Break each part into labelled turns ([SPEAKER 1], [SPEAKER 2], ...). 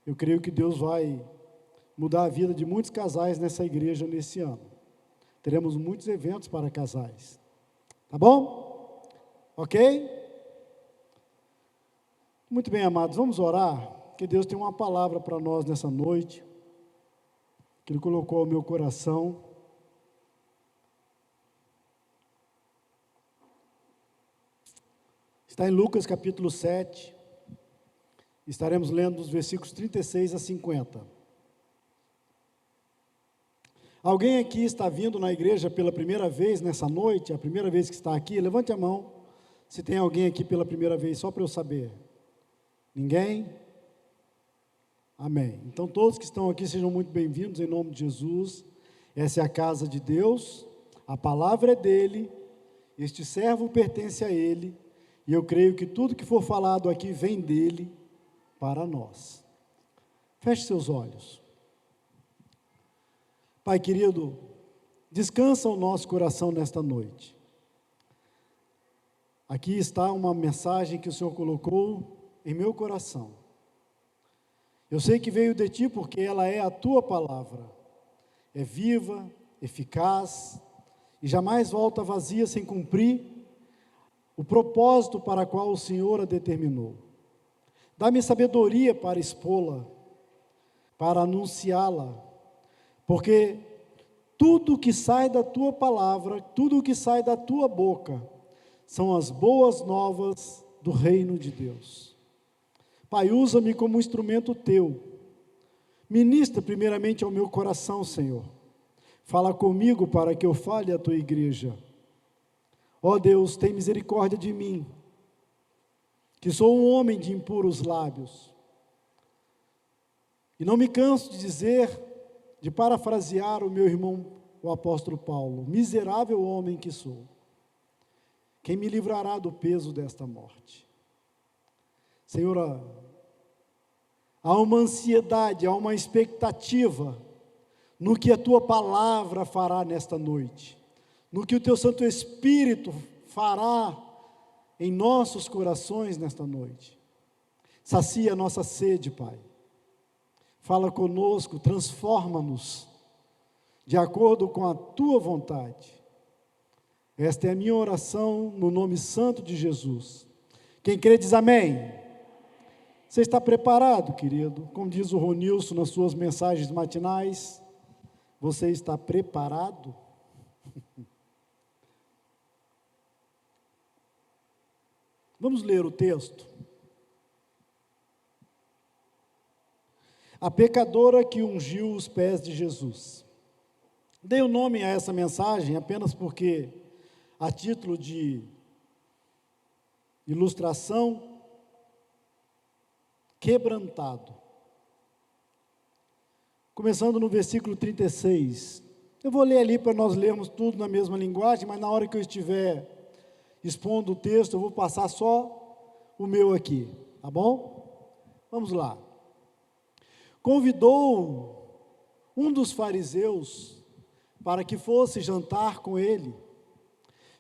[SPEAKER 1] Eu creio que Deus vai mudar a vida de muitos casais nessa igreja nesse ano. Teremos muitos eventos para casais. Tá bom? Ok? Muito bem, amados, vamos orar, que Deus tem uma palavra para nós nessa noite, que Ele colocou ao meu coração. Está em Lucas capítulo 7, estaremos lendo os versículos 36 a 50. Alguém aqui está vindo na igreja pela primeira vez nessa noite, a primeira vez que está aqui? Levante a mão, se tem alguém aqui pela primeira vez, só para eu saber. Ninguém? Amém. Então todos que estão aqui sejam muito bem-vindos em nome de Jesus. Essa é a casa de Deus, a palavra é dele, este servo pertence a ele, e eu creio que tudo que for falado aqui vem dele para nós. Feche seus olhos. Pai querido, descansa o nosso coração nesta noite. Aqui está uma mensagem que o Senhor colocou em meu coração. Eu sei que veio de Ti porque ela é a Tua palavra. É viva, eficaz e jamais volta vazia sem cumprir o propósito para qual o Senhor a determinou. Dá-me sabedoria para expô-la, para anunciá-la, porque tudo que sai da Tua palavra, tudo que sai da Tua boca, são as boas novas do reino de Deus. Pai, usa-me como instrumento Teu, ministra primeiramente ao meu coração, Senhor, fala comigo para que eu fale à Tua igreja. Ó Deus, tem misericórdia de mim, que sou um homem de impuros lábios, e não me canso de dizer, de parafrasear o meu irmão, o apóstolo Paulo: miserável homem que sou, quem me livrará do peso desta morte? Senhor, há uma ansiedade, há uma expectativa no que a Tua palavra fará nesta noite, no que o Teu Santo Espírito fará em nossos corações nesta noite. Sacia a nossa sede, Pai. Fala conosco, transforma-nos de acordo com a Tua vontade. Esta é a minha oração no nome santo de Jesus. Quem crê diz amém. Você está preparado, querido? Como diz o Ronilson nas suas mensagens matinais, você está preparado? Vamos ler o texto. A pecadora que ungiu os pés de Jesus. Dei o nome a essa mensagem apenas porque, a título de ilustração, quebrantado. Começando no versículo 36. Eu vou ler ali para nós lermos tudo na mesma linguagem, mas na hora que eu estiver expondo o texto, eu vou passar só o meu aqui, tá bom? Vamos lá. Convidou um dos fariseus para que fosse jantar com ele.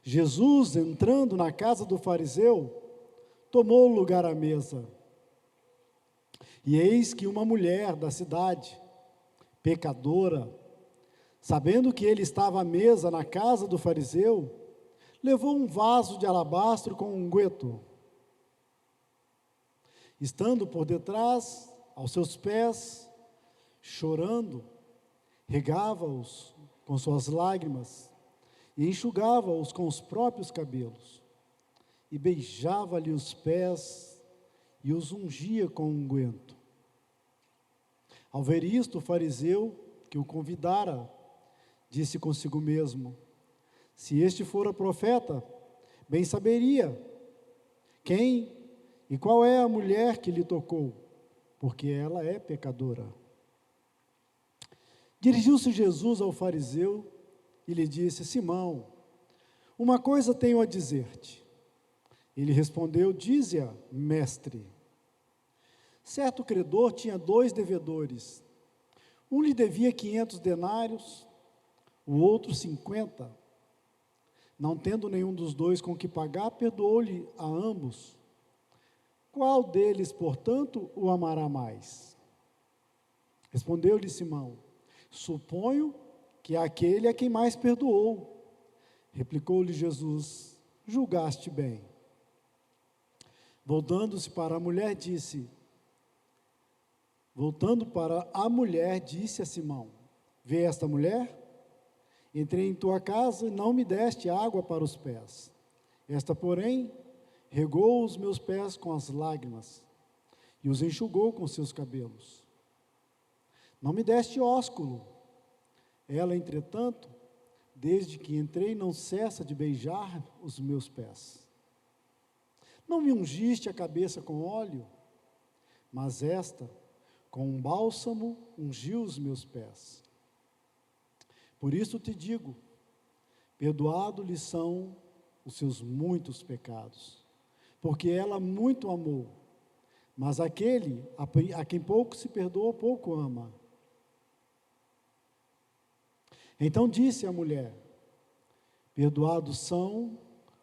[SPEAKER 1] Jesus, entrando na casa do fariseu, tomou lugar à mesa. E eis que uma mulher da cidade, pecadora, sabendo que ele estava à mesa na casa do fariseu, levou um vaso de alabastro com unguento. Estando por detrás, aos seus pés, chorando, regava-os com suas lágrimas e enxugava-os com os próprios cabelos, e beijava-lhe os pés e os ungia com unguento. Ao ver isto, o fariseu que o convidara disse consigo mesmo: se este fora profeta, bem saberia quem e qual é a mulher que lhe tocou, porque ela é pecadora. Dirigiu-se Jesus ao fariseu e lhe disse: Simão, uma coisa tenho a dizer-te. Ele respondeu: dize-a, mestre. Certo credor tinha 2 devedores. Um lhe devia 500 denários, o outro 50. Não tendo nenhum dos 2 com que pagar, perdoou-lhe a ambos. Qual deles, portanto, o amará mais? Respondeu-lhe Simão: suponho que é aquele a quem mais perdoou. Replicou-lhe Jesus: julgaste bem. Voltando para a mulher, disse a Simão: vê esta mulher? Entrei em tua casa e não me deste água para os pés. Esta, porém, regou os meus pés com as lágrimas e os enxugou com seus cabelos. Não me deste ósculo. Ela, entretanto, desde que entrei, não cessa de beijar os meus pés. Não me ungiste a cabeça com óleo, mas esta, com um bálsamo, ungiu os meus pés. Por isso te digo, perdoado-lhe são os seus muitos pecados, porque ela muito amou, mas aquele a quem pouco se perdoa, pouco ama. Então disse a mulher: perdoados são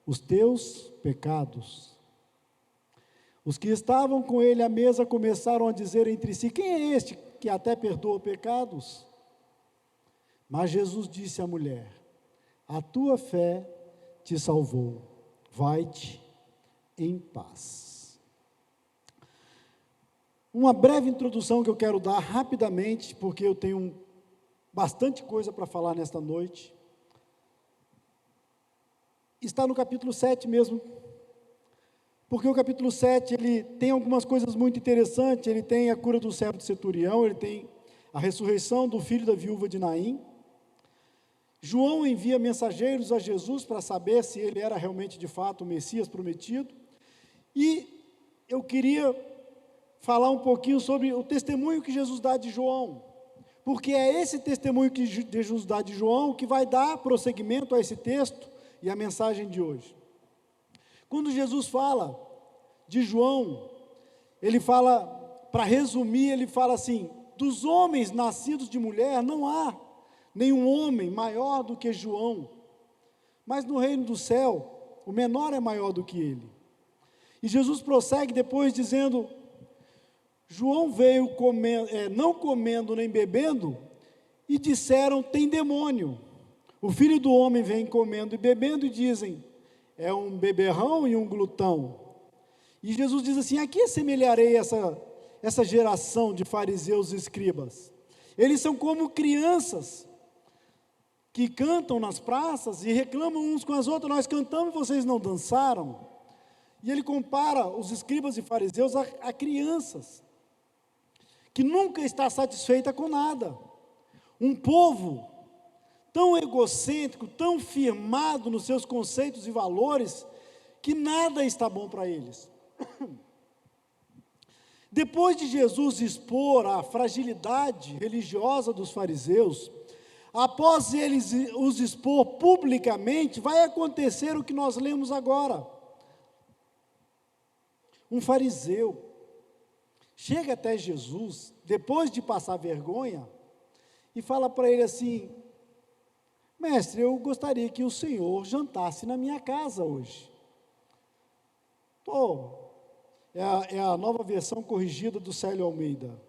[SPEAKER 1] os teus pecados. Os que estavam com ele à mesa começaram a dizer entre si: quem é este que até perdoa pecados? Mas Jesus disse à mulher: a tua fé te salvou, vai-te em paz. Uma breve introdução que eu quero dar rapidamente, porque eu tenho bastante coisa para falar nesta noite. Está no capítulo 7 mesmo, porque o capítulo 7, ele tem algumas coisas muito interessantes. Ele tem a cura do servo de centurião, ele tem a ressurreição do filho da viúva de Naim. João envia mensageiros a Jesus para saber se ele era realmente de fato o Messias prometido. E eu queria falar um pouquinho sobre o testemunho que Jesus dá de João, porque é esse testemunho que Jesus dá de João que vai dar prosseguimento a esse texto e a mensagem de hoje. Quando Jesus fala de João, ele fala, para resumir, ele fala assim: dos homens nascidos de mulher não há nenhum homem maior do que João, mas no reino do céu, o menor é maior do que ele. E Jesus prossegue depois dizendo: João veio não comendo nem bebendo, e disseram: tem demônio. O filho do homem vem comendo e bebendo, e dizem: é um beberrão e um glutão. E Jesus diz assim: a que assemelharei essa geração de fariseus e escribas? Eles são como crianças que cantam nas praças e reclamam uns com as outras: nós cantamos e vocês não dançaram. E ele compara os escribas e fariseus a crianças, que nunca está satisfeita com nada. Um povo tão egocêntrico, tão firmado nos seus conceitos e valores, que nada está bom para eles. Depois de Jesus expor a fragilidade religiosa dos fariseus, após eles os expor publicamente, vai acontecer o que nós lemos agora. Um fariseu chega até Jesus, depois de passar vergonha, e fala para ele assim: mestre, eu gostaria que o senhor jantasse na minha casa hoje. É a nova versão corrigida do Célio Almeida.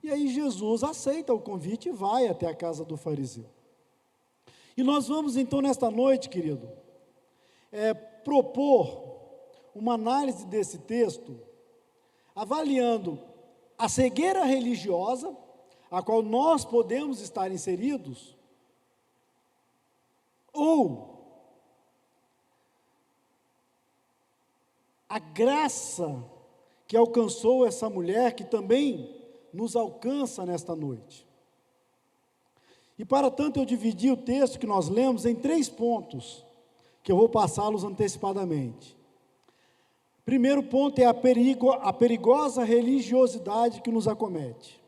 [SPEAKER 1] E aí Jesus aceita o convite e vai até a casa do fariseu. E nós vamos então nesta noite, querido, propor uma análise desse texto, avaliando a cegueira religiosa, a qual nós podemos estar inseridos, ou a graça que alcançou essa mulher, que também nos alcança nesta noite. E para tanto eu dividi o texto que nós lemos em 3 pontos, que eu vou passá-los antecipadamente. Primeiro ponto é a perigosa religiosidade que nos acomete,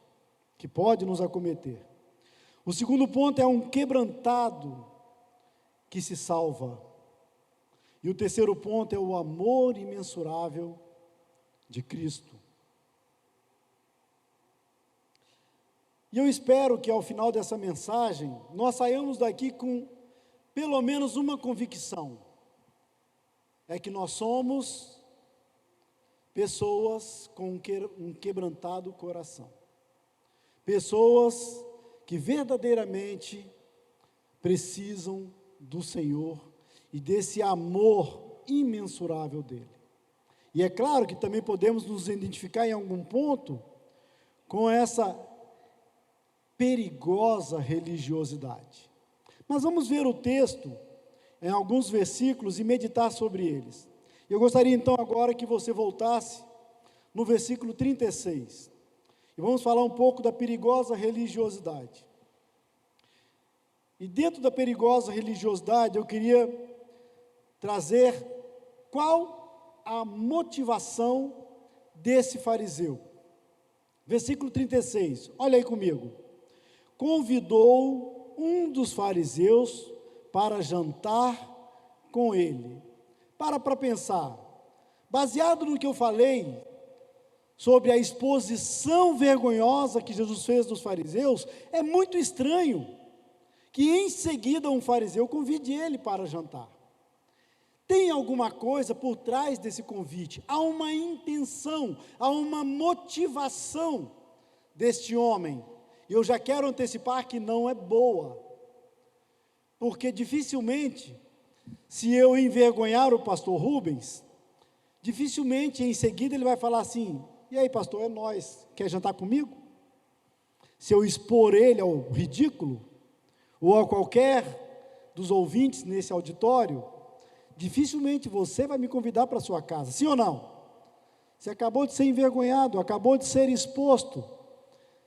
[SPEAKER 1] que pode nos acometer. O segundo ponto é um quebrantado que se salva. E o terceiro ponto é o amor imensurável de Cristo. E eu espero que ao final dessa mensagem, nós saiamos daqui com pelo menos uma convicção: é que nós somos pessoas com um quebrantado coração. Pessoas que verdadeiramente precisam do Senhor e desse amor imensurável dele. E é claro que também podemos nos identificar em algum ponto com essa perigosa religiosidade. Mas vamos ver o texto em alguns versículos e meditar sobre eles. Eu gostaria então agora que você voltasse no versículo 36. E vamos falar um pouco da perigosa religiosidade. E dentro da perigosa religiosidade, eu queria trazer qual a motivação desse fariseu. Versículo 36, olha aí comigo. Convidou um dos fariseus para jantar com ele. Para pensar, baseado no que eu falei sobre a exposição vergonhosa que Jesus fez dos fariseus, é muito estranho que em seguida um fariseu convide ele para jantar. Tem alguma coisa por trás desse convite, há uma intenção, há uma motivação deste homem. E eu já quero antecipar que não é boa, porque dificilmente, se eu envergonhar o pastor Rubens, dificilmente em seguida ele vai falar assim: e aí pastor, é nós, quer jantar comigo? Se eu expor ele ao ridículo, ou a qualquer dos ouvintes nesse auditório, dificilmente você vai me convidar para a sua casa, sim ou não? Você acabou de ser envergonhado, acabou de ser exposto,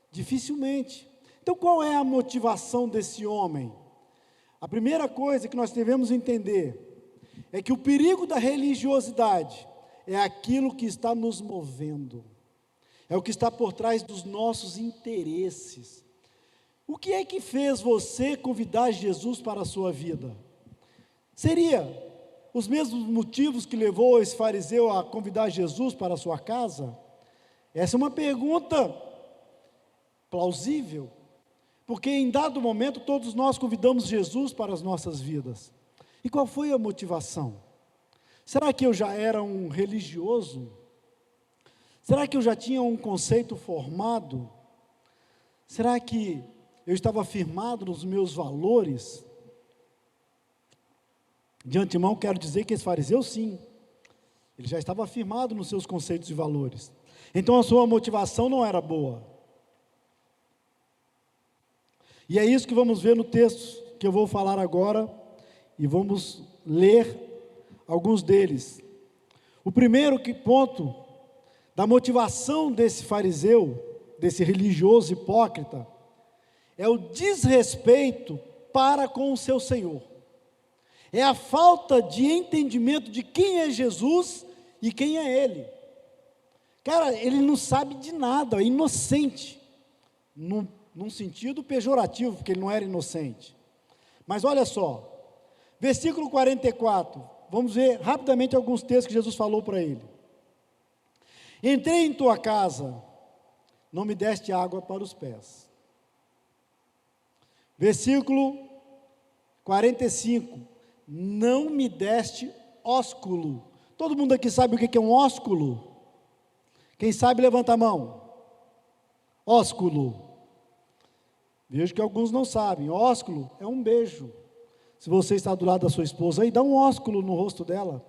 [SPEAKER 1] dificilmente. Então qual é a motivação desse homem? A primeira coisa que nós devemos entender é que o perigo da religiosidade é aquilo que está nos movendo, é o que está por trás dos nossos interesses. O que é que fez você convidar Jesus para a sua vida? Seria os mesmos motivos que levou esse fariseu a convidar Jesus para a sua casa? Essa é uma pergunta plausível, porque em dado momento todos nós convidamos Jesus para as nossas vidas. E qual foi a motivação? Será que eu já era um religioso? Será que eu já tinha um conceito formado? Será que eu estava firmado nos meus valores? De antemão quero dizer que esse fariseu sim, ele já estava firmado nos seus conceitos e valores. Então a sua motivação não era boa. E é isso que vamos ver no texto que eu vou falar agora, e vamos ler alguns deles. O primeiro ponto da motivação desse fariseu, desse religioso hipócrita, é o desrespeito para com o seu Senhor. É a falta de entendimento de quem é Jesus e quem é Ele. Cara, ele não sabe de nada, é inocente, num sentido pejorativo, porque ele não era inocente. Mas olha só, versículo 44, vamos ver rapidamente alguns textos que Jesus falou para ele. Entrei em tua casa, não me deste água para os pés. Versículo 45, não me deste ósculo. Todo mundo aqui sabe o que é um ósculo? Quem sabe levanta a mão. Ósculo. Vejo que alguns não sabem. Ósculo é um beijo. Se você está do lado da sua esposa aí, dá um ósculo no rosto dela.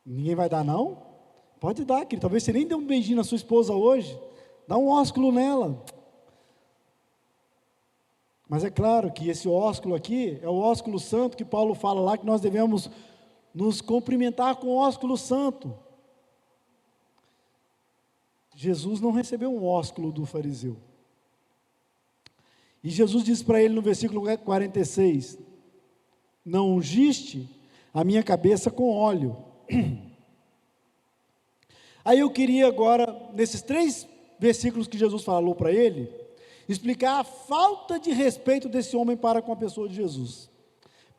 [SPEAKER 1] Ninguém vai dar não? Pode dar, querido. Talvez você nem dê um beijinho na sua esposa hoje. Dá um ósculo nela. Mas é claro que esse ósculo aqui é o ósculo santo que Paulo fala lá, que nós devemos nos cumprimentar com o ósculo santo. Jesus não recebeu um ósculo do fariseu. E Jesus diz para ele no versículo 46, não ungiste a minha cabeça com óleo. Aí eu queria agora, nesses 3 versículos que Jesus falou para ele, explicar a falta de respeito desse homem para com a pessoa de Jesus.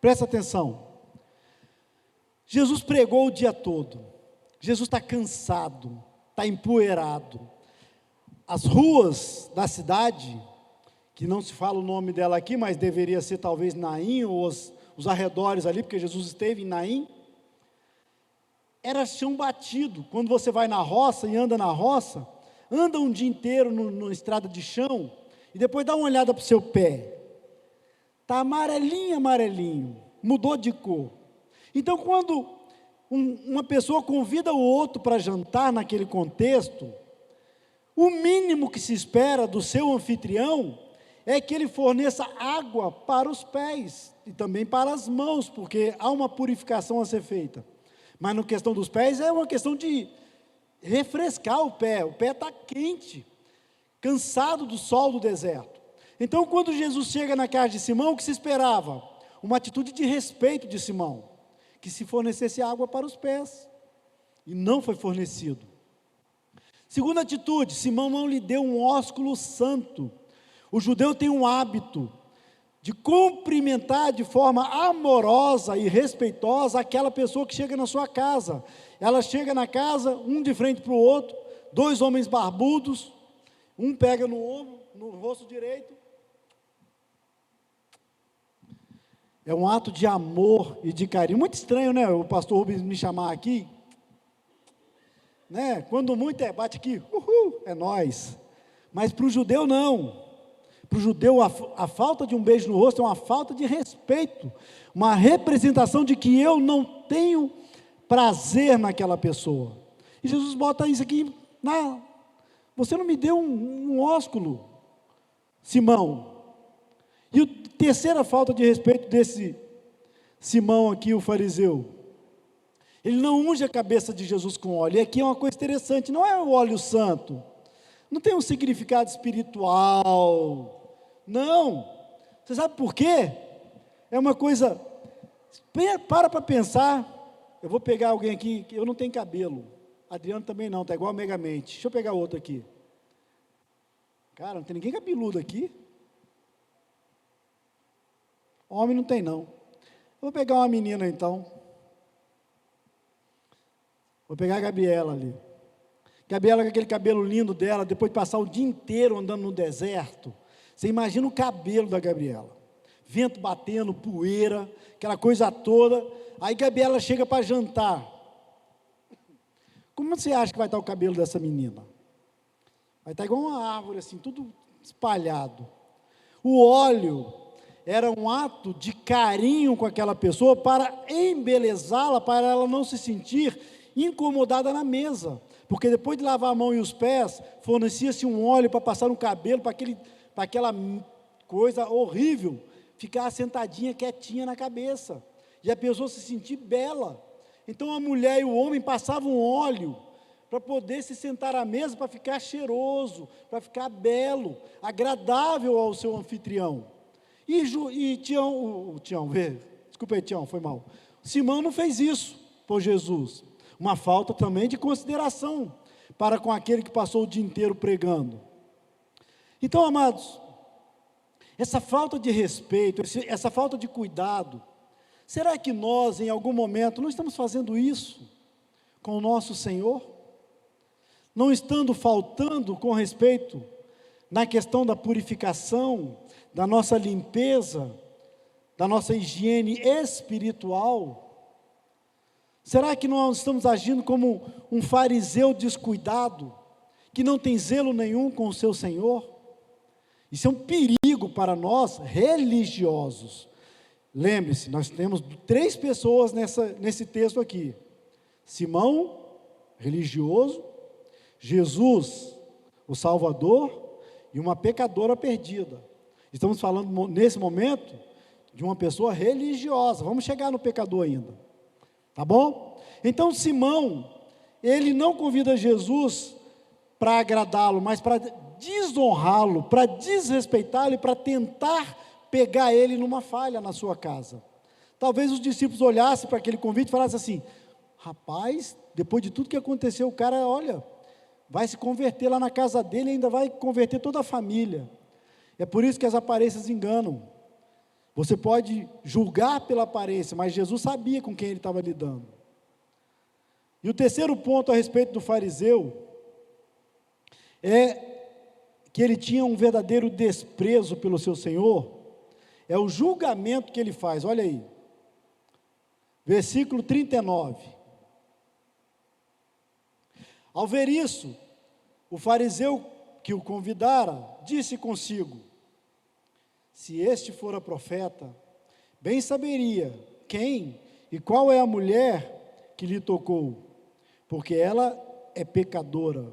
[SPEAKER 1] Presta atenção. Jesus pregou o dia todo. Jesus está cansado, está empoeirado. As ruas da cidade, que não se fala o nome dela aqui, mas deveria ser talvez Naim, ou os arredores ali, porque Jesus esteve em Naim, era chão batido. Quando você vai na roça e anda na roça, anda um dia inteiro numa estrada de chão, e depois dá uma olhada para o seu pé. Está amarelinho, amarelinho, mudou de cor. Então, quando uma pessoa convida o outro para jantar naquele contexto, o mínimo que se espera do seu anfitrião é que ele forneça água para os pés e também para as mãos, porque há uma purificação a ser feita. Mas na questão dos pés é uma questão de refrescar o pé está quente, cansado do sol do deserto. Então, quando Jesus chega na casa de Simão, o que se esperava? Uma atitude de respeito de Simão, que se fornecesse água para os pés, e não foi fornecido. Segunda atitude, Simão não lhe deu um ósculo santo. O judeu tem um hábito de cumprimentar de forma amorosa e respeitosa aquela pessoa que chega na sua casa. Ela chega na casa, um de frente para o outro, dois homens barbudos, um pega no ombro, no rosto direito. É um ato de amor e de carinho. Muito estranho, né? O pastor Rubens me chamar aqui, né? Quando muito bate aqui, uhul, é nós. Mas para o judeu não. Para o judeu a falta de um beijo no rosto é uma falta de respeito, uma representação de que eu não tenho prazer naquela pessoa. E Jesus bota isso aqui, você não me deu um ósculo, Simão. E a terceira falta de respeito desse Simão aqui, o fariseu, ele não unge a cabeça de Jesus com óleo. E aqui é uma coisa interessante, não é o óleo santo, não tem um significado espiritual, não. Você sabe por quê? É uma coisa, para pensar. Eu vou pegar alguém aqui, eu não tenho cabelo, Adriano também não, está igual a Megamente. Deixa eu pegar outro aqui. Cara, não tem ninguém cabeludo aqui. Homem não tem não. Vou pegar uma menina então. Vou pegar a Gabriela ali. Gabriela com aquele cabelo lindo dela, depois de passar o dia inteiro andando no deserto. Você imagina o cabelo da Gabriela. Vento batendo, poeira, aquela coisa toda. Aí Gabriela chega para jantar. Como você acha que vai estar o cabelo dessa menina? Vai estar igual uma árvore assim, tudo espalhado. O óleo era um ato de carinho com aquela pessoa para embelezá-la, para ela não se sentir incomodada na mesa, porque depois de lavar a mão e os pés, fornecia-se um óleo para passar no cabelo, para aquela coisa horrível, ficar sentadinha, quietinha na cabeça, e a pessoa se sentir bela. Então a mulher e o homem passavam óleo, para poder se sentar à mesa, para ficar cheiroso, para ficar belo, agradável ao seu anfitrião. E desculpa aí, Tião, foi mal. Simão não fez isso por Jesus. Uma falta também de consideração para com aquele que passou o dia inteiro pregando. Então, amados, essa falta de respeito, essa falta de cuidado, será que nós, em algum momento, não estamos fazendo isso com o nosso Senhor? Não estando faltando com respeito na questão da purificação, da nossa limpeza, da nossa higiene espiritual? Será que nós estamos agindo como um fariseu descuidado, que não tem zelo nenhum com o seu Senhor? Isso é um perigo para nós religiosos. Lembre-se, nós temos 3 pessoas nesse texto aqui: Simão, religioso, Jesus, o Salvador, e uma pecadora perdida. Estamos falando nesse momento de uma pessoa religiosa. Vamos chegar no pecador ainda, tá bom? Então Simão, ele não convida Jesus para agradá-lo, mas para desonrá-lo, para desrespeitá-lo e para tentar pegar ele numa falha na sua casa. Talvez os discípulos olhassem para aquele convite e falassem assim: rapaz, depois de tudo que aconteceu, o cara, olha, vai se converter lá na casa dele e ainda vai converter toda a família. É por isso que as aparências enganam. Você pode julgar pela aparência, mas Jesus sabia com quem ele estava lidando. E o terceiro ponto a respeito do fariseu é que ele tinha um verdadeiro desprezo pelo seu Senhor. É o julgamento que ele faz, olha aí, versículo 39. Ao ver isso, O fariseu que o convidara disse consigo: se este fora profeta, bem saberia quem e qual é a mulher que lhe tocou, porque ela é pecadora.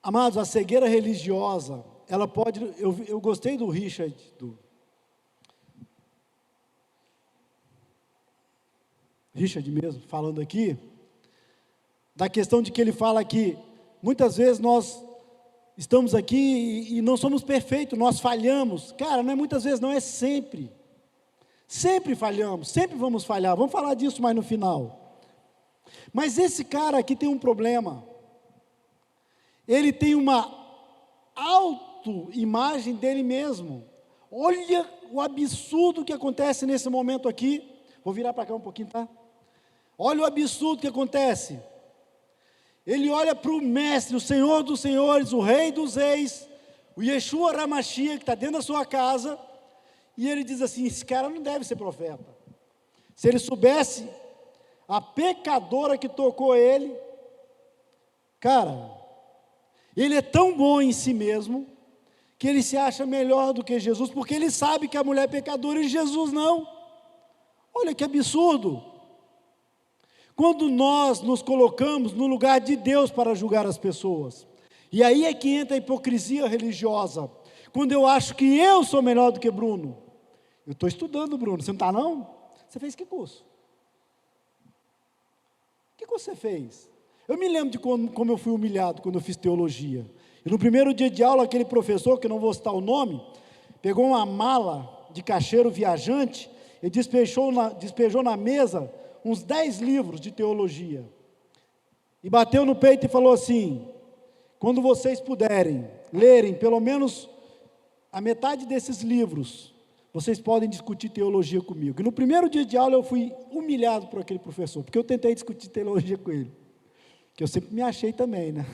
[SPEAKER 1] Amados, a cegueira religiosa, ela pode, eu gostei do Richard mesmo, falando aqui, da questão de que ele fala que, muitas vezes nós estamos aqui e não somos perfeitos, nós falhamos. Cara, não é muitas vezes, não, é sempre. Sempre falhamos, sempre vamos falhar. Vamos falar disso mais no final. Mas esse cara aqui tem um problema. Ele tem uma autoimagem dele mesmo. Olha o absurdo que acontece nesse momento aqui. Vou virar para cá um pouquinho, tá? Olha o absurdo que acontece. Ele olha para o mestre, o Senhor dos senhores, o Rei dos reis, o Yeshua HaMashiach, que está dentro da sua casa, e ele diz assim: esse cara não deve ser profeta. Se ele soubesse a pecadora que tocou ele, cara, ele é tão bom em si mesmo, que ele se acha melhor do que Jesus, porque ele sabe que a mulher é pecadora e Jesus não. Olha que absurdo. Quando nós nos colocamos no lugar de Deus para julgar as pessoas, e aí é que entra a hipocrisia religiosa, quando eu acho que eu sou melhor do que Bruno. Eu estou estudando, Bruno, você não está não? Você fez que curso? Que curso você fez? Eu me lembro de como eu fui humilhado quando eu fiz teologia. E no primeiro dia de aula, aquele professor, que eu não vou citar o nome, pegou uma mala de caixeiro viajante e despejou na mesa uns 10 livros de teologia, e bateu no peito e falou assim: quando vocês puderem lerem pelo menos a metade desses livros, vocês podem discutir teologia comigo. E no primeiro dia de aula eu fui humilhado por aquele professor, porque eu tentei discutir teologia com ele, que eu sempre me achei também, né?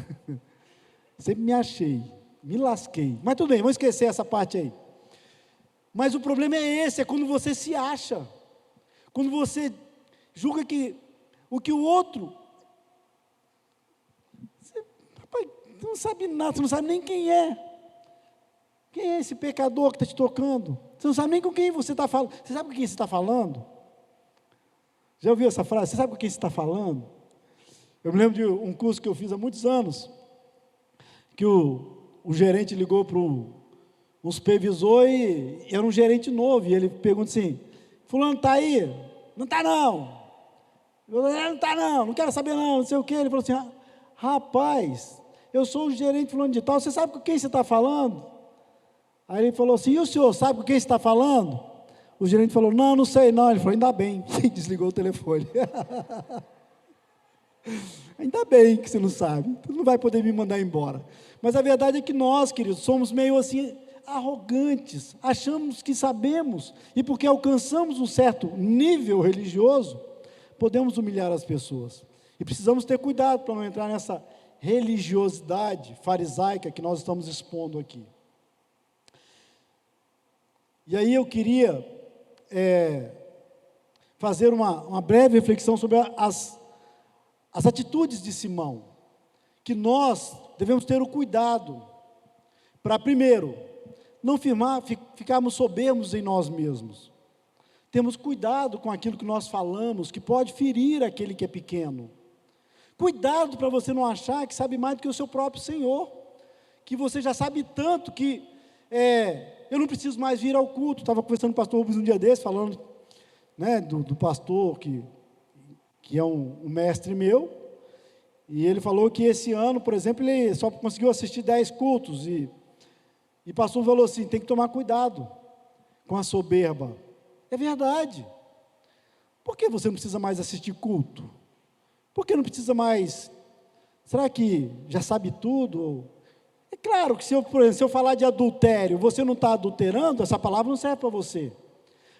[SPEAKER 1] Sempre me achei, me lasquei, mas tudo bem, vamos esquecer essa parte aí. Mas o problema é esse, é quando você se acha, quando você julga que o que o outro, rapaz, você não sabe nada, você não sabe nem quem é esse pecador que está te tocando, você não sabe nem com quem você está falando. Você sabe com quem você está falando? Já ouviu essa frase? Você sabe com quem você está falando? Eu me lembro de um curso que eu fiz há muitos anos, que o gerente ligou para um supervisor, e era um gerente novo, e ele pergunta assim: fulano está aí? Não está não. Não está não quero saber não sei o que. Ele falou assim: rapaz, eu sou o gerente fulano de tal, você sabe com quem você está falando? Aí ele falou assim: e o senhor sabe com quem você está falando? O gerente falou: não sei não. Ele falou: ainda bem. E desligou o telefone. Ainda bem que você não sabe, você não vai poder me mandar embora. Mas a verdade é que nós, queridos, somos meio assim, arrogantes, achamos que sabemos, e porque alcançamos um certo nível religioso, podemos humilhar as pessoas, e precisamos ter cuidado para não entrar nessa religiosidade farisaica que nós estamos expondo aqui. E aí eu queria fazer uma breve reflexão sobre as atitudes de Simão, que nós devemos ter o cuidado, para primeiro, não ficarmos soberbos em nós mesmos. Temos cuidado com aquilo que nós falamos, que pode ferir aquele que é pequeno. Cuidado para você não achar que sabe mais do que o seu próprio Senhor, que você já sabe tanto que eu não preciso mais vir ao culto. Estava conversando com o pastor Rubens um dia desse, falando, né, do pastor que é um mestre meu, e ele falou que esse ano, por exemplo, ele só conseguiu assistir 10 cultos, e o pastor falou assim: tem que tomar cuidado com a soberba. É verdade. Por que você não precisa mais assistir culto? Por que não precisa mais? Será que já sabe tudo? É claro que por exemplo, se eu falar de adultério, você não está adulterando, essa palavra não serve para você.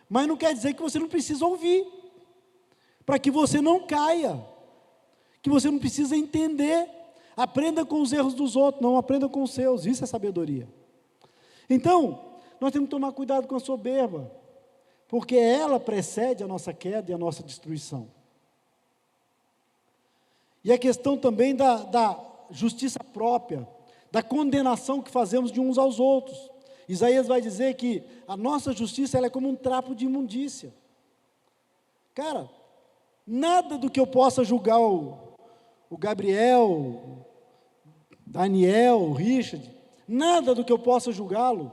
[SPEAKER 1] Mas não quer dizer que você não precisa ouvir, para que você não caia, que você não precisa entender. Aprenda com os erros dos outros, não aprenda com os seus. Isso é sabedoria. Então, nós temos que tomar cuidado com a soberba, porque ela precede a nossa queda e a nossa destruição. E a questão também justiça própria, da condenação que fazemos de uns aos outros. Isaías vai dizer que a nossa justiça ela é como um trapo de imundícia. Cara, nada do que eu possa julgar o Gabriel, Daniel, o Richard, nada do que eu possa julgá-lo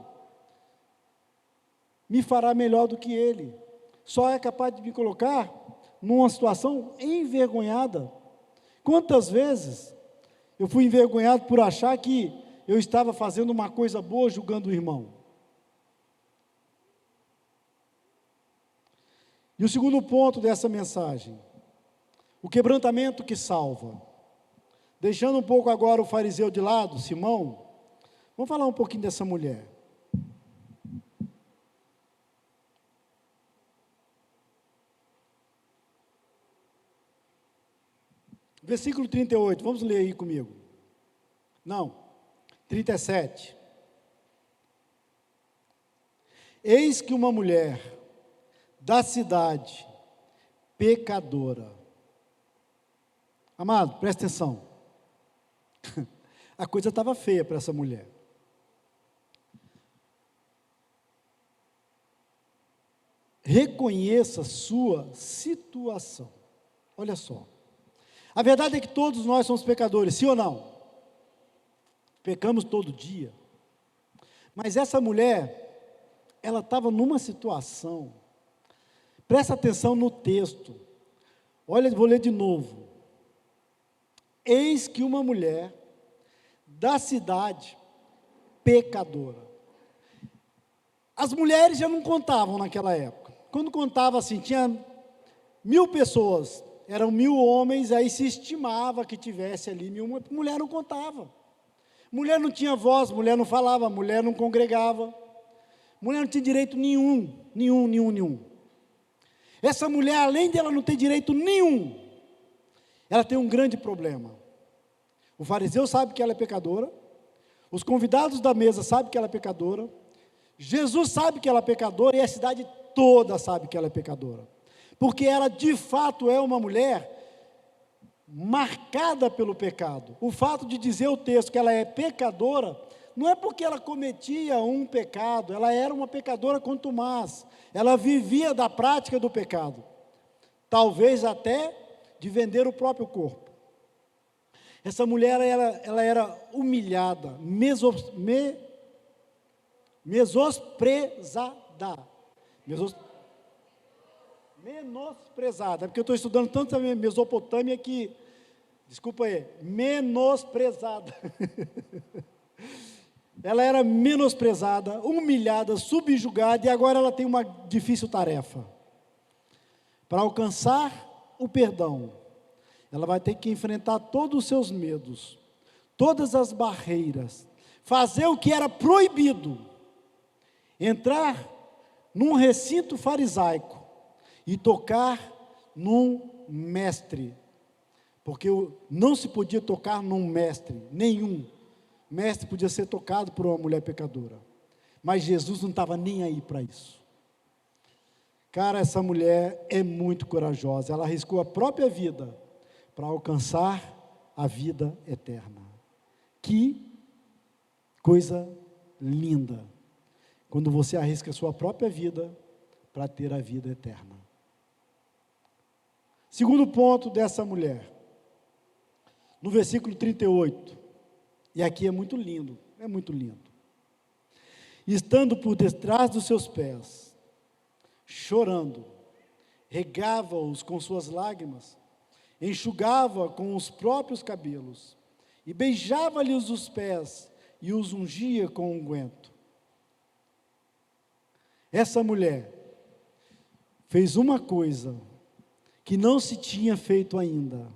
[SPEAKER 1] me fará melhor do que ele. Só é capaz de me colocar numa situação envergonhada. Quantas vezes eu fui envergonhado por achar que eu estava fazendo uma coisa boa julgando o irmão? E o segundo ponto dessa mensagem, o quebrantamento que salva. Deixando um pouco agora o fariseu de lado, Simão, vamos falar um pouquinho dessa mulher. Versículo 38, vamos ler aí comigo. Não, 37. Eis que uma mulher da cidade, pecadora. Amado, presta atenção. A coisa estava feia para essa mulher. Reconheça sua situação. Olha só. A verdade é que todos nós somos pecadores, sim ou não? Pecamos todo dia. Mas essa mulher, ela estava numa situação. Presta atenção no texto. Olha, vou ler de novo. Eis que uma mulher da cidade, pecadora. As mulheres já não contavam naquela época. Quando contava assim, tinha 1000 pessoas, eram 1000 homens, aí se estimava que tivesse ali 1000, mulher não contava. Mulher não tinha voz, mulher não falava, mulher não congregava. Mulher não tinha direito nenhum. Essa mulher, além dela não ter direito nenhum, ela tem um grande problema. O fariseu sabe que ela é pecadora, os convidados da mesa sabem que ela é pecadora, Jesus sabe que ela é pecadora e a cidade toda sabe que ela é pecadora, porque ela de fato é uma mulher marcada pelo pecado. O fato de dizer o texto que ela é pecadora, não é porque ela cometia um pecado, ela era uma pecadora contumaz, ela vivia da prática do pecado, talvez até de vender o próprio corpo. Essa mulher, ela era humilhada, menosprezada, porque eu estou estudando tanto a Mesopotâmia que, desculpa aí, menosprezada. Ela era menosprezada, humilhada, subjugada, e agora ela tem uma difícil tarefa. Para alcançar o perdão, ela vai ter que enfrentar todos os seus medos, todas as barreiras, fazer o que era proibido, entrar num recinto farisaico e tocar num mestre, porque não se podia tocar num mestre, nenhum mestre podia ser tocado por uma mulher pecadora, mas Jesus não estava nem aí para isso. Cara, essa mulher é muito corajosa, ela arriscou a própria vida para alcançar a vida eterna. Que coisa linda, quando você arrisca a sua própria vida para ter a vida eterna. Segundo ponto dessa mulher, no versículo 38, e aqui é muito lindo, estando por detrás dos seus pés, chorando, regava-os com suas lágrimas, enxugava com os próprios cabelos, e beijava-lhes os pés, e os ungia com unguento. Essa mulher fez uma coisa que não se tinha feito ainda.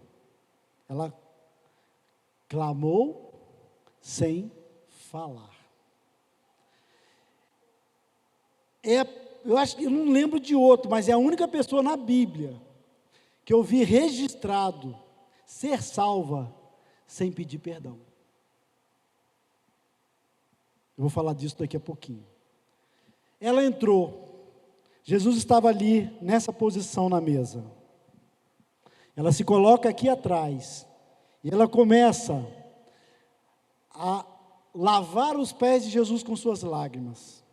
[SPEAKER 1] Ela clamou sem falar. Eu acho que eu não lembro de outro, mas é a única pessoa na Bíblia que eu vi registrado ser salva sem pedir perdão. Eu vou falar disso daqui a pouquinho. Ela entrou, Jesus estava ali nessa posição na mesa. Ela se coloca aqui atrás e ela começa a lavar os pés de Jesus com suas lágrimas.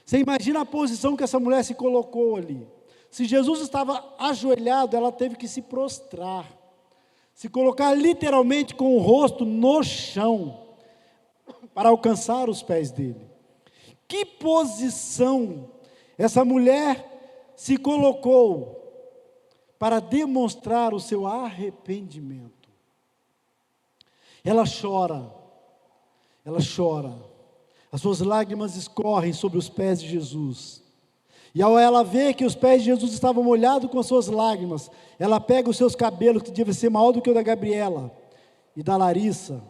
[SPEAKER 1] Você imagina a posição que essa mulher se colocou ali. Se Jesus estava ajoelhado, ela teve que se prostrar, se colocar literalmente com o rosto no chão, para alcançar os pés dele. Que posição essa mulher se colocou para demonstrar o seu arrependimento. Ela chora, as suas lágrimas escorrem sobre os pés de Jesus, e ao ela ver que os pés de Jesus estavam molhados com as suas lágrimas, ela pega os seus cabelos, que devem ser maior do que o da Gabriela, e da Larissa,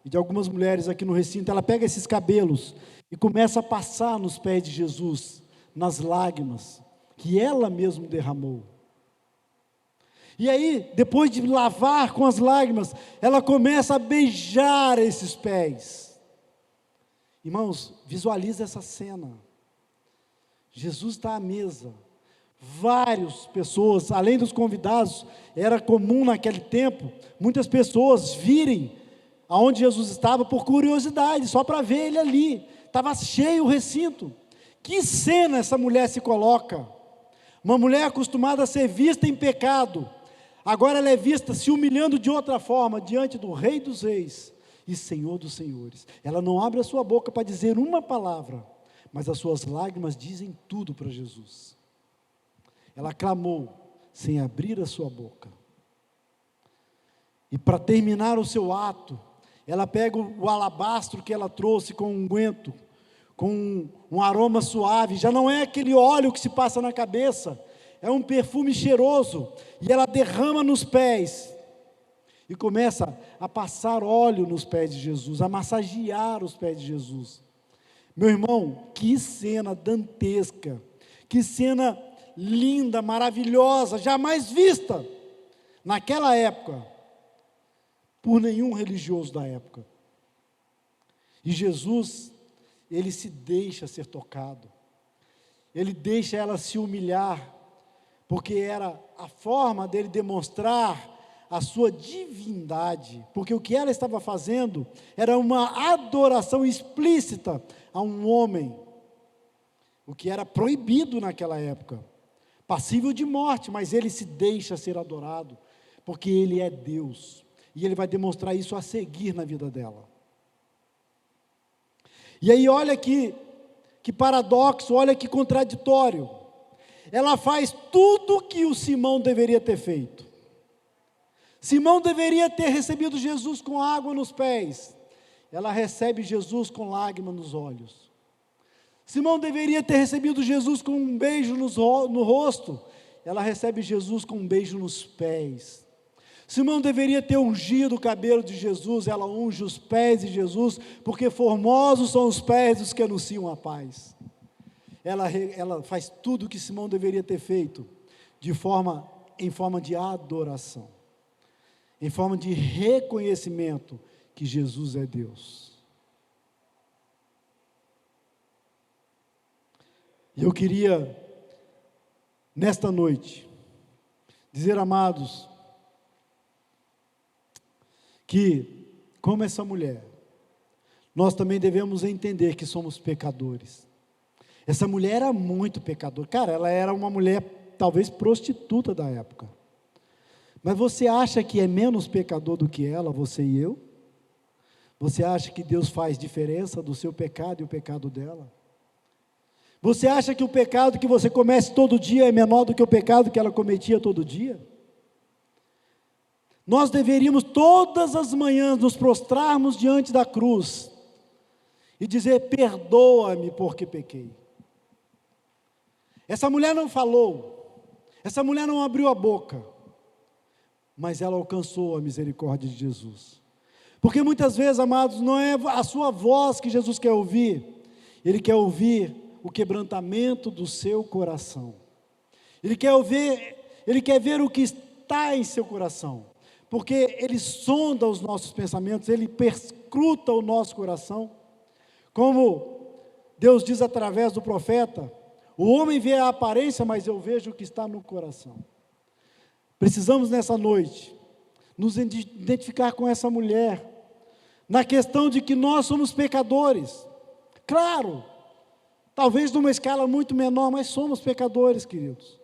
[SPEAKER 1] e de algumas mulheres aqui no recinto, ela pega esses cabelos, e começa a passar nos pés de Jesus, nas lágrimas, que ela mesma derramou. E aí, depois de lavar com as lágrimas, ela começa a beijar esses pés. Irmãos, visualiza essa cena. Jesus está à mesa, várias pessoas, além dos convidados, era comum naquele tempo, muitas pessoas virem aonde Jesus estava por curiosidade, só para ver ele ali, estava cheio o recinto. Que cena essa mulher se coloca, uma mulher acostumada a ser vista em pecado, agora ela é vista se humilhando de outra forma, diante do Rei dos Reis e Senhor dos Senhores. Ela não abre a sua boca para dizer uma palavra, mas as suas lágrimas dizem tudo para Jesus. Ela clamou, sem abrir a sua boca. E para terminar o seu ato, ela pega o alabastro que ela trouxe com um unguento, com um aroma suave, já não é aquele óleo que se passa na cabeça, é um perfume cheiroso, e ela derrama nos pés, e começa a passar óleo nos pés de Jesus, a massagear os pés de Jesus. Meu irmão, que cena dantesca, que cena linda, maravilhosa, jamais vista, naquela época, por nenhum religioso da época. E Jesus, ele se deixa ser tocado, ele deixa ela se humilhar, porque era a forma dele demonstrar a sua divindade, porque o que ela estava fazendo era uma adoração explícita a um homem, o que era proibido naquela época, passível de morte, mas ele se deixa ser adorado, porque ele é Deus, e ele vai demonstrar isso a seguir na vida dela. E aí olha que paradoxo, olha que contraditório, ela faz tudo que o Simão deveria ter feito. Simão deveria ter recebido Jesus com água nos pés, ela recebe Jesus com lágrimas nos olhos. Simão deveria ter recebido Jesus com um beijo no rosto, ela recebe Jesus com um beijo nos pés. Simão deveria ter ungido o cabelo de Jesus, ela unge os pés de Jesus, porque formosos são os pés dos que anunciam a paz. Ela faz tudo o que Simão deveria ter feito, em forma de adoração, em forma de reconhecimento que Jesus é Deus. E eu queria, nesta noite, dizer, amados, que, como essa mulher, nós também devemos entender que somos pecadores. Essa mulher era muito pecadora, cara, ela era uma mulher, talvez prostituta da época, mas você acha que é menos pecador do que ela, você e eu? Você acha que Deus faz diferença do seu pecado e o pecado dela? Você acha que o pecado que você comete todo dia é menor do que o pecado que ela cometia todo dia? Nós deveríamos todas as manhãs nos prostrarmos diante da cruz e dizer: perdoa-me porque pequei. Essa mulher não falou, essa mulher não abriu a boca, mas ela alcançou a misericórdia de Jesus. Porque muitas vezes, amados, não é a sua voz que Jesus quer ouvir, Ele quer ouvir o quebrantamento do seu coração. Ele quer ver o que está em seu coração, porque Ele sonda os nossos pensamentos, Ele perscruta o nosso coração, como Deus diz através do profeta: o homem vê a aparência, mas eu vejo o que está no coração. Precisamos nessa noite nos identificar com essa mulher, na questão de que nós somos pecadores. Claro, talvez numa escala muito menor, mas somos pecadores, queridos.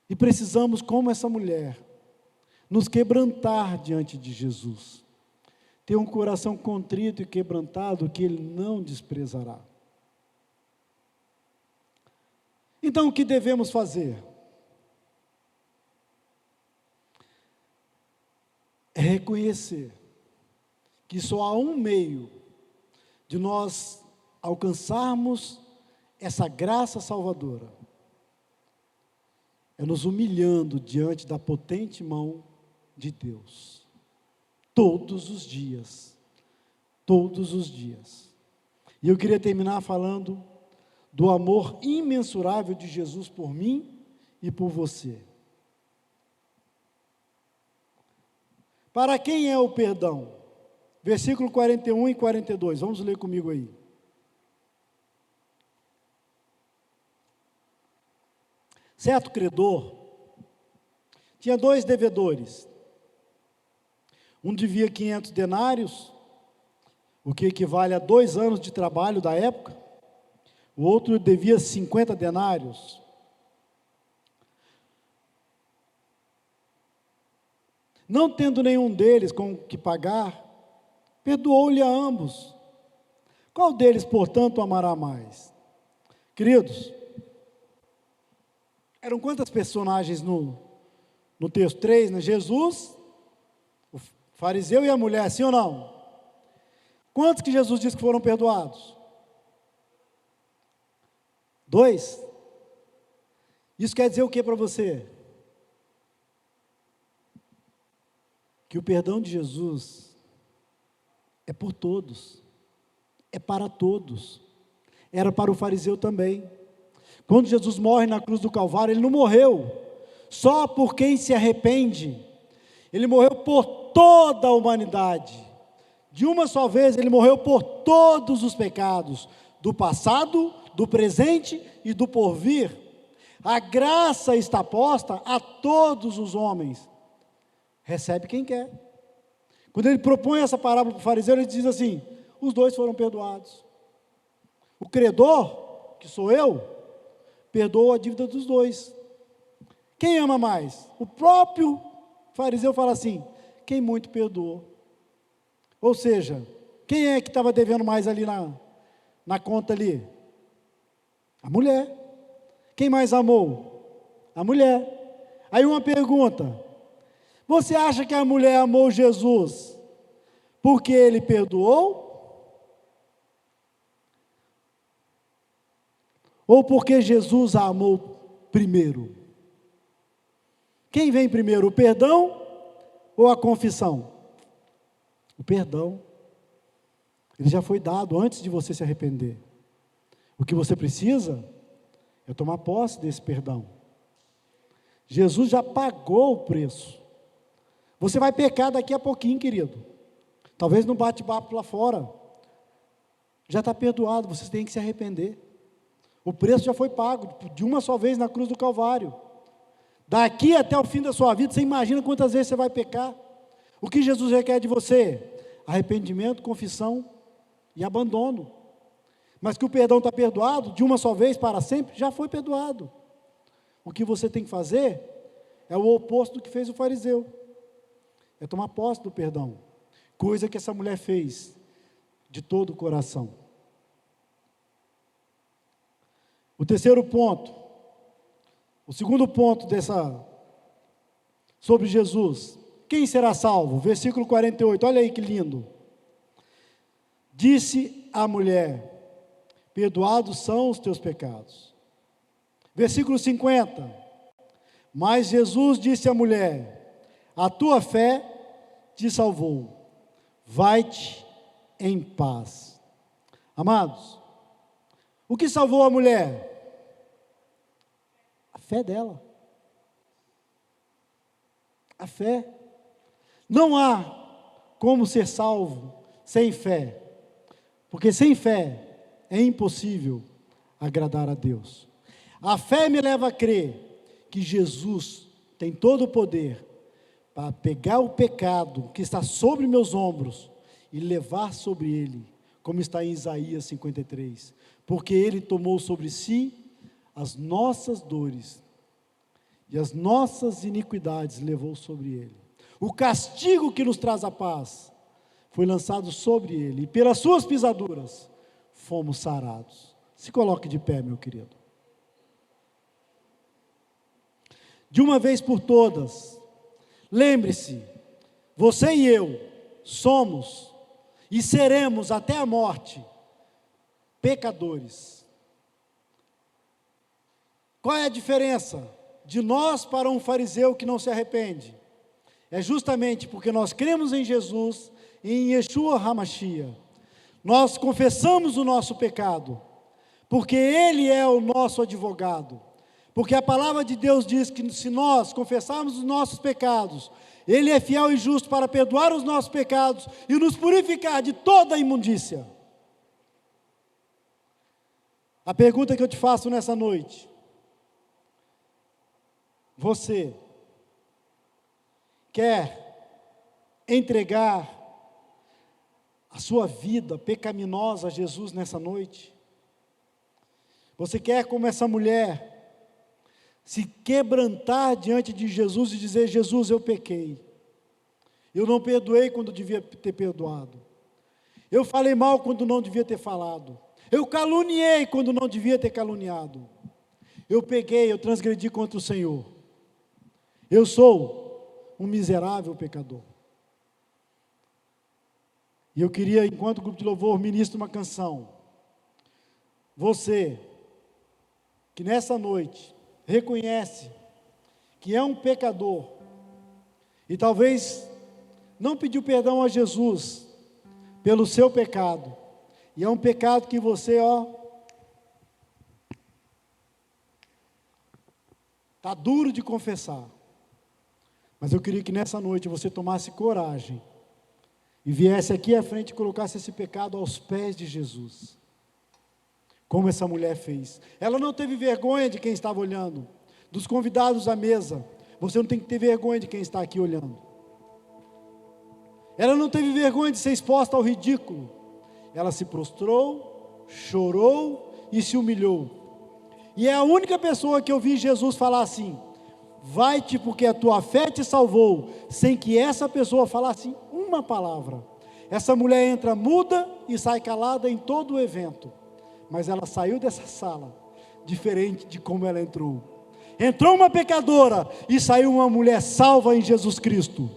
[SPEAKER 1] E precisamos, como essa mulher, nos quebrantar diante de Jesus. Ter um coração contrito e quebrantado que Ele não desprezará. Então, o que devemos fazer? É reconhecer que só há um meio de nós alcançarmos essa graça salvadora. É nos humilhando diante da potente mão de Deus. Todos os dias. Todos os dias. E eu queria terminar falando do amor imensurável de Jesus por mim e por você. Para quem é o perdão? Versículo 41 e 42, vamos ler comigo aí. Certo credor tinha 2 devedores. Um devia 500 denários, o que equivale a 2 anos de trabalho da época. O outro devia 50 denários. Não tendo nenhum deles com que pagar, perdoou-lhe a ambos. Qual deles, portanto, amará mais? Queridos, eram quantas personagens no texto? 3, né? Jesus, o fariseu e a mulher, sim ou não? Quantos que Jesus disse que foram perdoados? 2. Isso quer dizer o que para você? Que o perdão de Jesus é por todos, é para todos. Era para o fariseu também. Quando Jesus morre na cruz do Calvário, Ele não morreu só por quem se arrepende, Ele morreu por toda a humanidade. De uma só vez, Ele morreu por todos os pecados, do passado, do presente e do porvir. A graça está posta a todos os homens. Recebe quem quer. Quando Ele propõe essa parábola para o fariseu, Ele diz assim: os 2 foram perdoados. O credor, que sou eu, perdoou a dívida dos 2. Quem ama mais? O próprio fariseu fala assim: quem muito perdoou. Ou seja, quem é que estava devendo mais ali na conta ali? A mulher. Quem mais amou? A mulher. Aí uma pergunta: você acha que a mulher amou Jesus porque Ele perdoou? Ou porque Jesus a amou primeiro? Quem vem primeiro, o perdão ou a confissão? O perdão. Ele já foi dado antes de você se arrepender. O que você precisa é tomar posse desse perdão. Jesus já pagou o preço. Você vai pecar daqui a pouquinho, querido. Talvez no bate-papo lá fora. Já está perdoado, você tem que se arrepender. O preço já foi pago, de uma só vez na cruz do Calvário. Daqui até o fim da sua vida, você imagina quantas vezes você vai pecar. O que Jesus requer de você? Arrependimento, confissão e abandono. Mas que o perdão está perdoado, de uma só vez para sempre, já foi perdoado. O que você tem que fazer é o oposto do que fez o fariseu. É tomar posse do perdão. Coisa que essa mulher fez de todo o coração. O terceiro ponto, o segundo ponto sobre Jesus. Quem será salvo? Versículo 48, olha aí que lindo. Disse a mulher: perdoados são os teus pecados. Versículo 50. Mas Jesus disse à mulher: a tua fé te salvou, vai-te em paz. Amados, o que salvou a mulher? A fé dela. A fé. Não há como ser salvo sem fé, porque sem fé é impossível agradar a Deus. A fé me leva a crer que Jesus tem todo o poder para pegar o pecado que está sobre meus ombros e levar sobre ele, como está em Isaías 53, porque ele tomou sobre si as nossas dores e as nossas iniquidades levou sobre ele. O castigo que nos traz a paz foi lançado sobre ele, e pelas suas pisaduras fomos sarados. Se coloque de pé, meu querido. De uma vez por todas, lembre-se, você e eu somos e seremos até a morte pecadores. Qual é a diferença de nós para um fariseu que não se arrepende? É justamente porque nós cremos em Jesus e em Yeshua HaMashiach. Nós confessamos o nosso pecado, porque Ele é o nosso advogado. Porque a palavra de Deus diz que se nós confessarmos os nossos pecados, Ele é fiel e justo para perdoar os nossos pecados e nos purificar de toda a imundícia. A pergunta que eu te faço nessa noite: você quer entregar a sua vida pecaminosa a Jesus nessa noite? Você quer, como essa mulher, se quebrantar diante de Jesus e dizer: Jesus, eu pequei, eu não perdoei quando devia ter perdoado, eu falei mal quando não devia ter falado, eu caluniei quando não devia ter caluniado, eu pequei, eu transgredi contra o Senhor, eu sou um miserável pecador. E eu queria, enquanto o grupo de louvor ministra uma canção, você que nessa noite reconhece que é um pecador e talvez não pediu perdão a Jesus pelo seu pecado, e é um pecado que você, está duro de confessar, mas eu queria que nessa noite você tomasse coragem e viesse aqui à frente e colocasse esse pecado aos pés de Jesus, como essa mulher fez. Ela não teve vergonha de quem estava olhando, dos convidados à mesa. Você não tem que ter vergonha de quem está aqui olhando. Ela não teve vergonha de ser exposta ao ridículo. Ela se prostrou, chorou e se humilhou. E é a única pessoa que eu vi Jesus falar assim: vai-te porque a tua fé te salvou, sem que essa pessoa falasse uma palavra. Essa mulher entra muda e sai calada em todo o evento, mas ela saiu dessa sala diferente de como ela entrou. Entrou uma pecadora e saiu uma mulher salva em Jesus Cristo.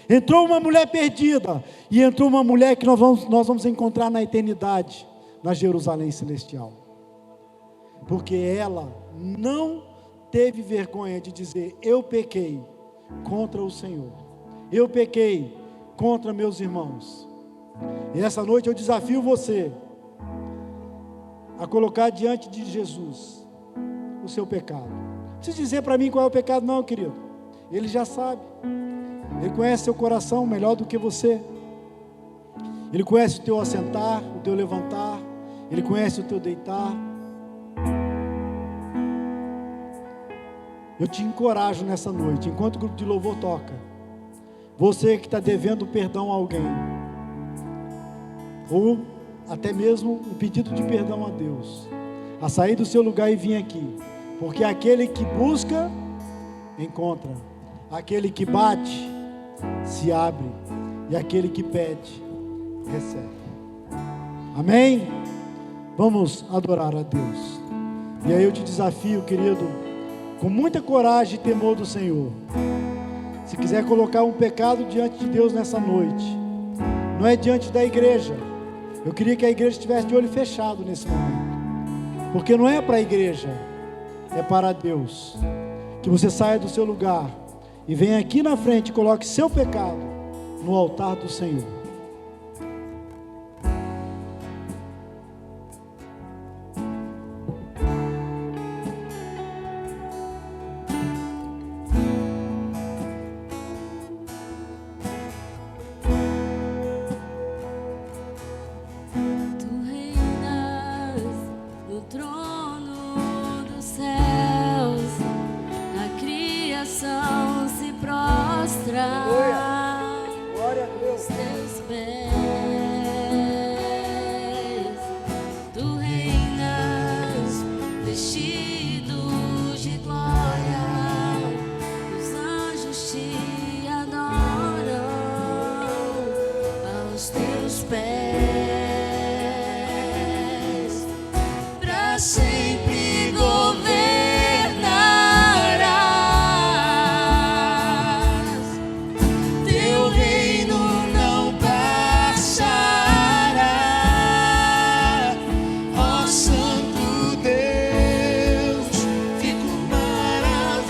[SPEAKER 1] Entrou uma mulher perdida e entrou uma mulher que nós vamos encontrar na eternidade, na Jerusalém celestial, porque ela não teve vergonha de dizer: eu pequei contra o Senhor, eu pequei contra meus irmãos. E essa noite eu desafio você a colocar diante de Jesus o seu pecado. Não precisa dizer para mim qual é o pecado não, querido, Ele já sabe. Ele conhece seu coração melhor do que você. Ele conhece o teu assentar, o teu levantar, Ele conhece o teu deitar. Eu te encorajo nessa noite, enquanto o grupo de louvor toca, você que está devendo perdão a alguém, ou até mesmo um pedido de perdão a Deus, a sair do seu lugar e vir aqui, porque aquele que busca, encontra, aquele que bate, se abre, e aquele que pede, recebe. Amém? Vamos adorar a Deus. E aí eu te desafio, querido, com muita coragem e temor do Senhor, se quiser colocar um pecado diante de Deus nessa noite, não é diante da igreja. Eu queria que a igreja estivesse de olho fechado nesse momento, porque não é para a igreja, é para Deus. Que você saia do seu lugar e venha aqui na frente e coloque seu pecado no altar do Senhor.
[SPEAKER 2] Se prostra aos teus pés, para sempre governarás. Teu reino não passará, ó Santo Deus, fico maravilhado.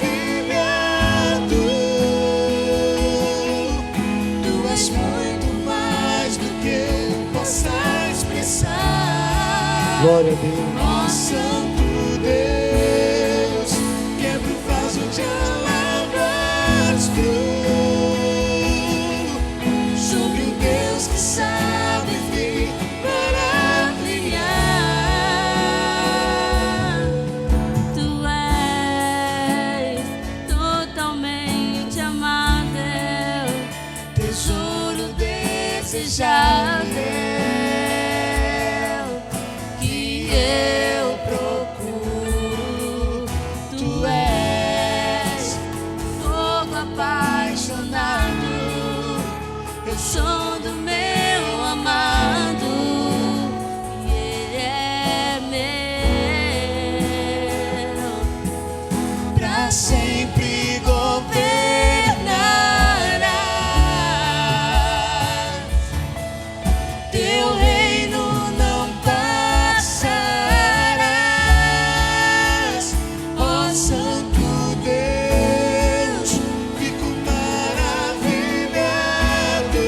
[SPEAKER 2] Tu és muito mais do que eu possa expressar.
[SPEAKER 1] Glória a Deus.
[SPEAKER 2] Ó Santo Deus, quebra o vaso de alabastro, sobre o Deus que sabe vir para brilhar. Tu és totalmente amável, tesouro desejável, que eu procuro. Tu és fogo apaixonado, eu sou do meu amado, e ele é meu. Pra sempre governarás. Teu reino não passarás, ó Santo Deus, fico maravilhado.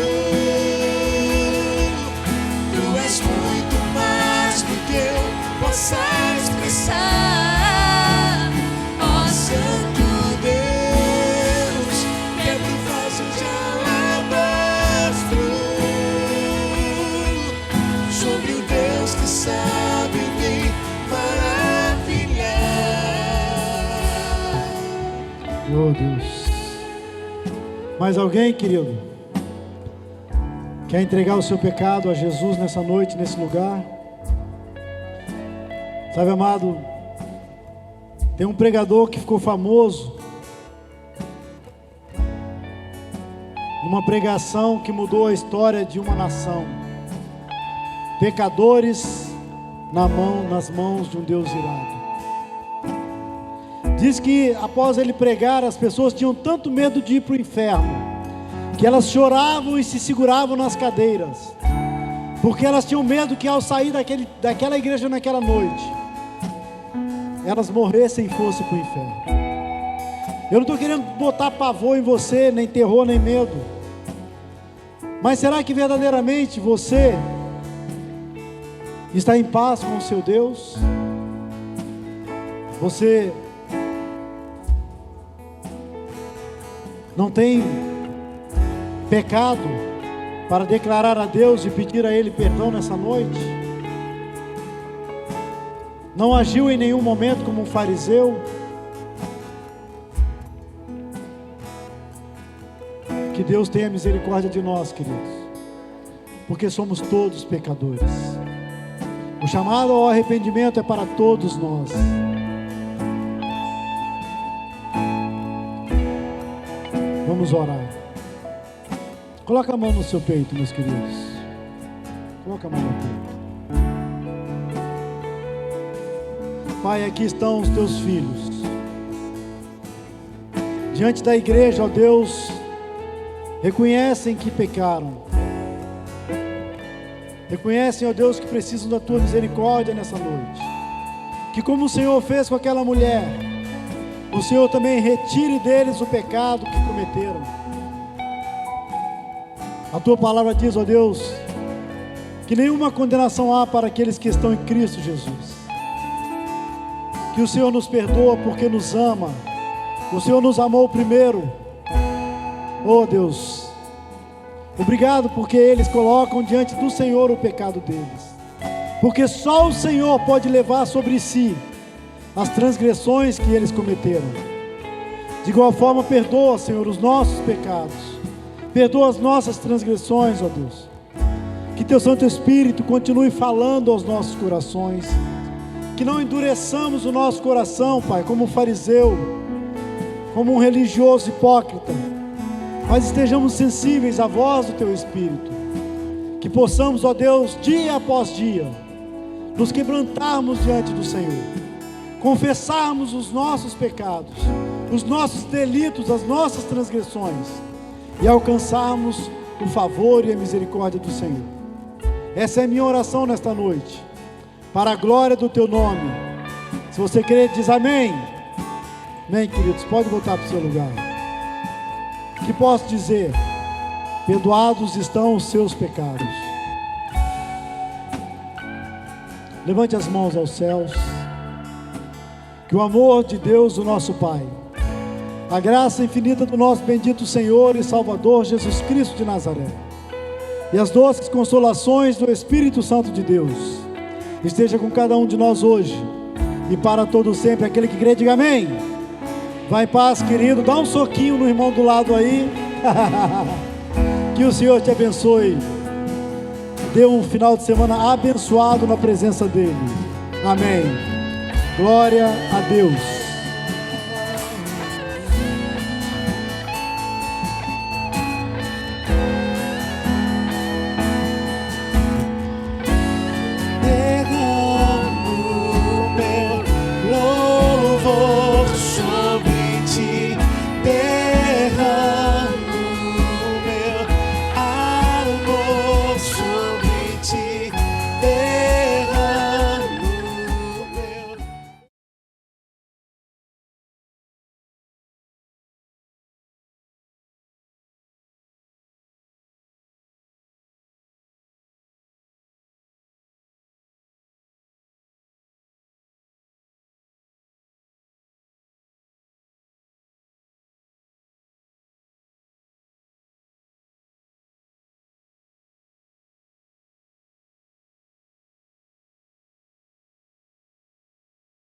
[SPEAKER 2] Tu és muito mais do que eu possa expressar, ó Santo Deus, quebra o vaso de alabastro, sobre o Deus que sabe me maravilhar.
[SPEAKER 1] Meu Deus. Mais alguém, querido, quer entregar o seu pecado a Jesus nessa noite, nesse lugar? Sabe, amado, tem um pregador que ficou famoso numa pregação que mudou a história de uma nação. Pecadores nas mãos de um Deus irado. Diz que após ele pregar, as pessoas tinham tanto medo de ir para o inferno, que elas choravam e se seguravam nas cadeiras, porque elas tinham medo que ao sair daquela igreja naquela noite, elas morressem e fossem para o inferno. Eu não estou querendo botar pavor em você, nem terror, nem medo, mas será que verdadeiramente você está em paz com o seu Deus? Você não tem pecado para declarar a Deus e pedir a Ele perdão nessa noite? Não agiu em nenhum momento como um fariseu? Que Deus tenha misericórdia de nós, queridos, porque somos todos pecadores. O chamado ao arrependimento é para todos nós. Vamos orar. Coloca a mão no seu peito, meus queridos. Coloca a mão no peito. Pai, aqui estão os teus filhos. Diante da igreja, ó Deus, reconhecem que pecaram. Reconhecem, ó Deus, que precisam da tua misericórdia nessa noite. Que como o Senhor fez com aquela mulher, o Senhor também retire deles o pecado que cometeram. A tua palavra diz, ó Deus, que nenhuma condenação há para aqueles que estão em Cristo Jesus. Que o Senhor nos perdoa porque nos ama. O Senhor nos amou primeiro. Oh Deus, obrigado porque eles colocam diante do Senhor o pecado deles. Porque só o Senhor pode levar sobre si as transgressões que eles cometeram. De igual forma, perdoa, Senhor, os nossos pecados. Perdoa as nossas transgressões, ó Deus. Que teu Santo Espírito continue falando aos nossos corações. Que não endureçamos o nosso coração, Pai, como um fariseu, como um religioso hipócrita, mas estejamos sensíveis à voz do teu Espírito. Que possamos, ó Deus, dia após dia, nos quebrantarmos diante do Senhor, confessarmos os nossos pecados, os nossos delitos, as nossas transgressões, e alcançarmos o favor e a misericórdia do Senhor. Essa é a minha oração nesta noite, para a glória do Teu nome. Se você crer, diz amém. Amém, queridos, pode voltar para o seu lugar. Que posso dizer? Perdoados estão os seus pecados. Levante as mãos aos céus. Que o amor de Deus, o nosso Pai, a graça infinita do nosso bendito Senhor e Salvador Jesus Cristo de Nazaré, e as doces consolações do Espírito Santo de Deus, esteja com cada um de nós hoje e para todo sempre. Aquele que crê, diga amém. Vai em paz, querido. Dá um soquinho no irmão do lado aí. Que o Senhor te abençoe. Dê um final de semana abençoado na presença dEle. Amém. Glória a Deus.